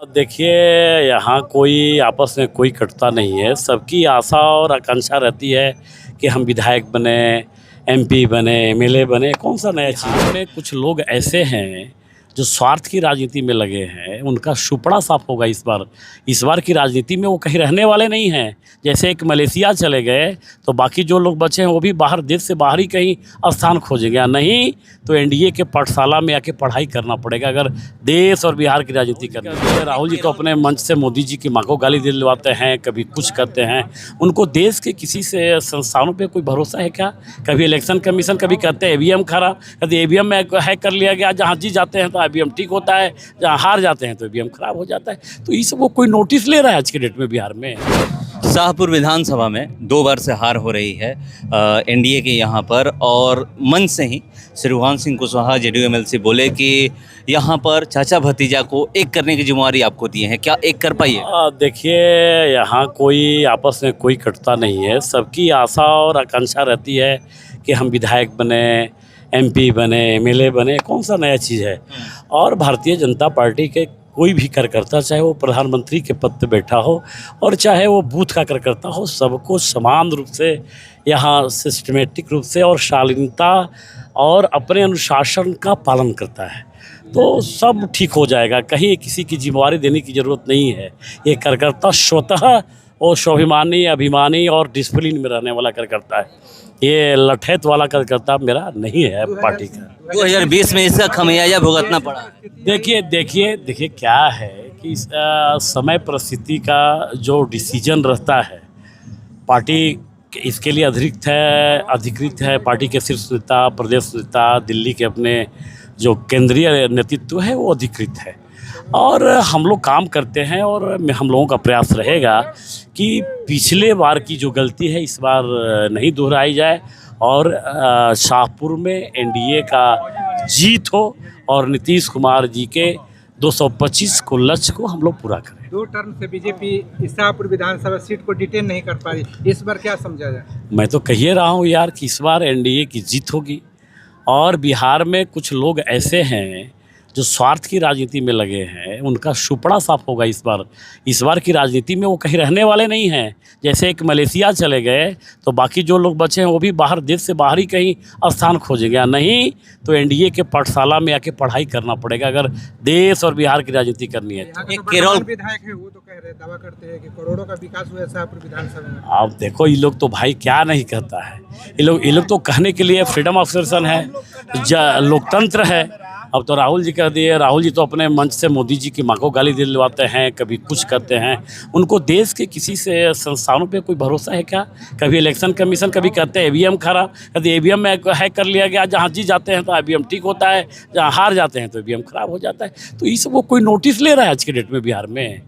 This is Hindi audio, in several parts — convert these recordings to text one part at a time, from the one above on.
देखिए, यहाँ कोई आपस में कोई कटता नहीं है। सबकी आशा और आकांक्षा रहती है कि हम विधायक बने, एमपी बने, एमएलए बने। कौन सा नया चीज़ में कुछ लोग ऐसे हैं जो स्वार्थ की राजनीति में लगे हैं, उनका सुपड़ा साफ होगा इस बार की राजनीति में वो कहीं रहने वाले नहीं हैं। जैसे एक मलेशिया चले गए तो बाकी जो लोग बचे हैं वो भी बाहर, देश से बाहर ही कहीं स्थान खोजेंगे, या नहीं तो एनडीए के पाठशाला में आके पढ़ाई करना पड़ेगा अगर देश और बिहार की राजनीति करनी है। राहुल जी तो अपने मंच से मोदी जी की माँ को गाली दिलवाते हैं, कभी कुछ करते हैं। उनको देश के किसी से संस्थानों पे कोई भरोसा है क्या? कभी इलेक्शन कमीशन, कभी कहते हैं ईवीएम खराब, कभी ईवीएम में हैक कर लिया गया। जहाँ जीत जाते हैं तो ईवीएम ठीक होता है, जहाँ हार जाते हैं तो ईवीएम खराब हो जाता है। तो ये सब वो कोई नोटिस ले रहा है आज के डेट में बिहार में? शाहपुर विधानसभा में 2 बार से हार हो रही है एनडीए के यहाँ पर, और मन से ही शिवहान सिंह कुशवाहा जेडीयू एमएलसी बोले कि यहाँ पर चाचा भतीजा को एक करने की जिम्मेवारी आपको दी है, क्या एक कर पाइए? देखिए, यहाँ कोई आपस में कोई कटता नहीं है। सबकी आशा और आकांक्षा रहती है कि हम विधायक बने, एमपी बने, एमएलए बने। कौन सा नया चीज़ है? और भारतीय जनता पार्टी के कोई भी कार्यकर्ता, चाहे वो प्रधानमंत्री के पद पर बैठा हो और चाहे वो बूथ का कार्यकर्ता हो, सबको समान रूप से यहाँ सिस्टमेटिक रूप से और शालीनता और अपने अनुशासन का पालन करता है। तो सब ठीक हो जाएगा, कहीं किसी की जिम्मेवारी देने की ज़रूरत नहीं है। ये कार्यकर्ता स्वतः और स्वाभिमानी, अभिमानी और डिसिप्लिन में रहने वाला कार्यकर्ता है। ये लठैत वाला कार्यकर्ता मेरा नहीं है पार्टी का। 2020 में इसका खमियाजा भुगतना पड़ा। देखिए क्या है कि समय परिस्थिति का जो डिसीजन रहता है, पार्टी इसके लिए अधिकृत है। पार्टी के शीर्ष नेता, प्रदेश नेता, दिल्ली के अपने जो केंद्रीय नेतृत्व है वो अधिकृत है, और हम लोग काम करते हैं। और हम लोगों का प्रयास रहेगा कि पिछले बार की जो गलती है इस बार नहीं दोहराई जाए, और शाहपुर में एनडीए का जीत हो और नीतीश कुमार जी के 225 को लक्ष्य को हम लोग पूरा करें। 2 टर्म से बीजेपी शाहपुर विधानसभा सीट को डिटेन नहीं कर पा रही, इस बार क्या समझा जाए? मैं तो कह रहा हूँ यार कि इस बार एनडीए की जीत होगी, और बिहार में कुछ लोग ऐसे हैं जो स्वार्थ की राजनीति में लगे हैं, उनका सुपड़ा साफ होगा इस बार की राजनीति में वो कहीं रहने वाले नहीं हैं। जैसे एक मलेशिया चले गए तो बाकी जो लोग बचे हैं वो भी बाहर, देश से बाहर ही कहीं स्थान खोजेंगे, या नहीं तो एनडीए के पाठशाला में आके पढ़ाई करना पड़ेगा अगर देश और बिहार की राजनीति करनी है। केरल विधायक है, वो तो कह रहे, दावा करते हैं कि करोड़ों का विकास हुआ है शाहपुर विधानसभा में। आप देखो, ये लोग तो भाई क्या नहीं कहता है, ये लोग तो कहने के लिए फ्रीडम ऑफ एक्सप्रेशन है, लोकतंत्र है। अब तो राहुल जी कह दिए, राहुल जी तो अपने मंच से मोदी जी की माँ को गाली दिलवाते हैं, कभी कुछ करते हैं। उनको देश के किसी से संस्थानों पे कोई भरोसा है क्या? कभी इलेक्शन कमीशन, कभी कहते हैं ईवीएम खराब, कभी ईवीएम में हैक कर लिया गया। जहाँ जीत जाते हैं तो ईवीएम ठीक होता है, जहाँ हार जाते हैं तो ईवीएम खराब हो जाता है। तो ये सब वो कोई नोटिस ले रहा है आज के डेट में बिहार में?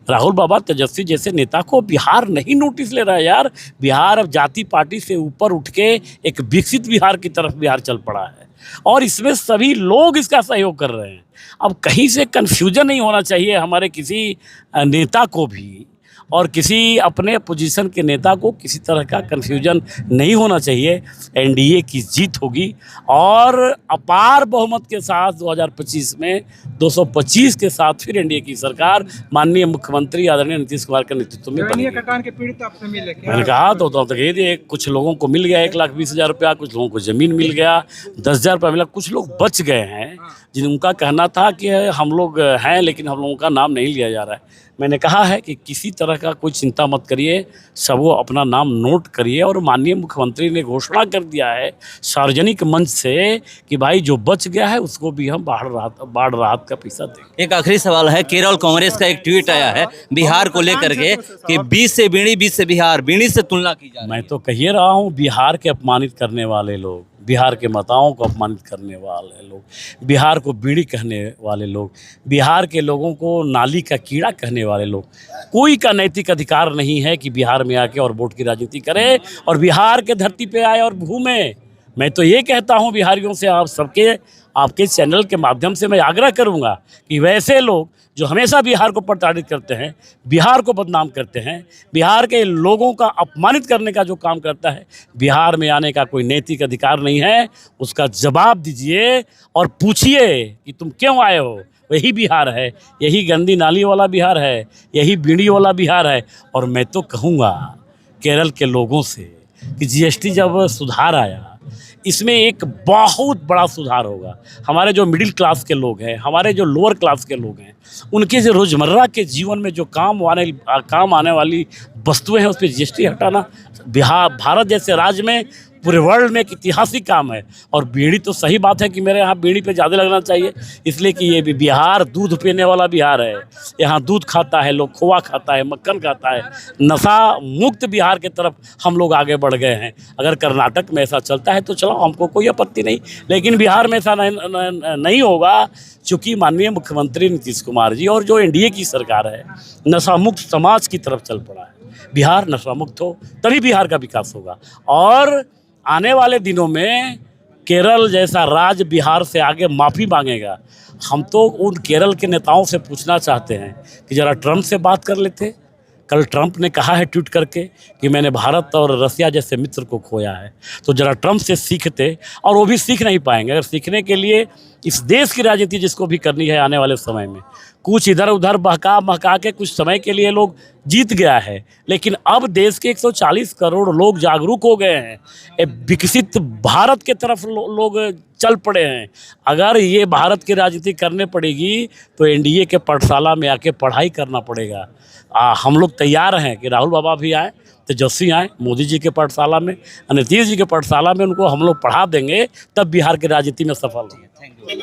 राहुल बाबा तेजस्वी जैसे नेता को बिहार नहीं नोटिस ले रहा है यार। बिहार अब जाति पार्टी से ऊपर उठ के एक विकसित बिहार की तरफ बिहार चल पड़ा है, और इसमें सभी लोग इसका सहयोग कर रहे हैं। अब कहीं से कन्फ्यूजन नहीं होना चाहिए हमारे किसी नेता को भी, और किसी अपने पोजीशन के नेता को किसी तरह का कन्फ्यूजन नहीं होना चाहिए। एनडीए की जीत होगी, और अपार बहुमत के साथ 2025 में 225 के साथ फिर एनडीए की सरकार माननीय मुख्यमंत्री आदरणीय नीतीश कुमार के नेतृत्व में बनेगी। कटान के पीड़ित आपसे मिले क्या? मैंने कहा तो कुछ लोगों को मिल गया 1,20,000 रुपया, कुछ लोगों को ज़मीन मिल गया, 10,000 रुपया मिला। कुछ लोग बच गए हैं जिनका कहना था कि हम लोग हैं लेकिन हम लोगों का नाम नहीं लिया जा रहा है। मैंने कहा है कि किसी तरह का कोई चिंता मत करिए, सब वो अपना नाम नोट करिए। और माननीय मुख्यमंत्री ने घोषणा कर दिया है सार्वजनिक मंच से कि भाई जो बच गया है उसको भी हम बाढ़ राहत का पैसा देंगे। एक आखिरी सवाल है, केरल कांग्रेस का एक ट्वीट आया है बिहार को लेकर के कि 20 से बीड़ी, 20 से बिहार, बीड़ी से तुलना की जा रही है। मैं तो कह रहा हूँ, बिहार के अपमानित करने वाले लोग, बिहार के माताओं को अपमानित करने वाले लोग, बिहार को बीड़ी कहने वाले लोग, बिहार के लोगों को नाली का कीड़ा कहने वाले लोग, कोई का नैतिक अधिकार नहीं है कि बिहार में आके और वोट की राजनीति करे और बिहार के धरती पे आए और घूमे। मैं तो ये कहता हूँ बिहारियों से, आप सबके, आपके चैनल के माध्यम से मैं आग्रह करूँगा कि वैसे लोग जो हमेशा बिहार को प्रताड़ित करते हैं, बिहार को बदनाम करते हैं, बिहार के लोगों का अपमानित करने का जो काम करता है, बिहार में आने का कोई नैतिक अधिकार नहीं है। उसका जवाब दीजिए और पूछिए कि तुम क्यों आए हो, वही बिहार है, यही गंदी नाली वाला बिहार है, यही बीड़ी वाला बिहार है। और मैं तो कहूँगा केरल के लोगों से कि जीएसटी जब सुधार आया, इसमें एक बहुत बड़ा सुधार होगा। हमारे जो मिडिल क्लास के लोग हैं, हमारे जो लोअर क्लास के लोग हैं, उनके जो रोज़मर्रा के जीवन में जो काम आने वाली वस्तुएं हैं, उस पर जीएसटी हटाना भारत जैसे राज्य में पूरे वर्ल्ड में एक ऐतिहासिक काम है। और बीड़ी तो सही बात है कि मेरे यहाँ बीड़ी पे ज़्यादा लगना चाहिए, इसलिए कि ये बिहार दूध पीने वाला बिहार है। यहाँ दूध खाता है लोग, खोआ खाता है, मक्खन खाता है। नशा मुक्त बिहार की तरफ हम लोग आगे बढ़ गए हैं। अगर कर्नाटक में ऐसा चलता है तो चलो, हमको कोई आपत्ति नहीं, लेकिन बिहार में ऐसा नहीं होगा, चूँकि माननीय मुख्यमंत्री नीतीश कुमार जी और जो एनडीए की सरकार है नशा मुक्त समाज की तरफ चल पड़ा है। बिहार नशा मुक्त हो तभी बिहार का विकास होगा। और आने वाले दिनों में केरल जैसा राज्य बिहार से आगे माफ़ी मांगेगा। हम तो उन केरल के नेताओं से पूछना चाहते हैं कि ज़रा ट्रंप से बात कर लेते। कल ट्रंप ने कहा है ट्वीट करके कि मैंने भारत और रसिया जैसे मित्र को खोया है, तो ज़रा ट्रंप से सीखते। और वो भी सीख नहीं पाएंगे। अगर सीखने के लिए इस देश की राजनीति जिसको भी करनी है आने वाले समय में, कुछ इधर उधर बहका के कुछ समय के लिए लोग जीत गया है, लेकिन अब देश के 140 करोड़ लोग जागरूक हो गए हैं। एक विकसित भारत के तरफ लोग चल पड़े हैं। अगर ये भारत की राजनीति करने पड़ेगी तो एनडीए के पाठशाला में आके पढ़ाई करना पड़ेगा। हम लोग तैयार हैं कि राहुल बाबा भी आए, तेजस्वी आए मोदी जी के पाठशाला में, नीतीश जी के पाठशाला में, उनको हम लोग पढ़ा देंगे, तब बिहार की राजनीति में सफल होंगे।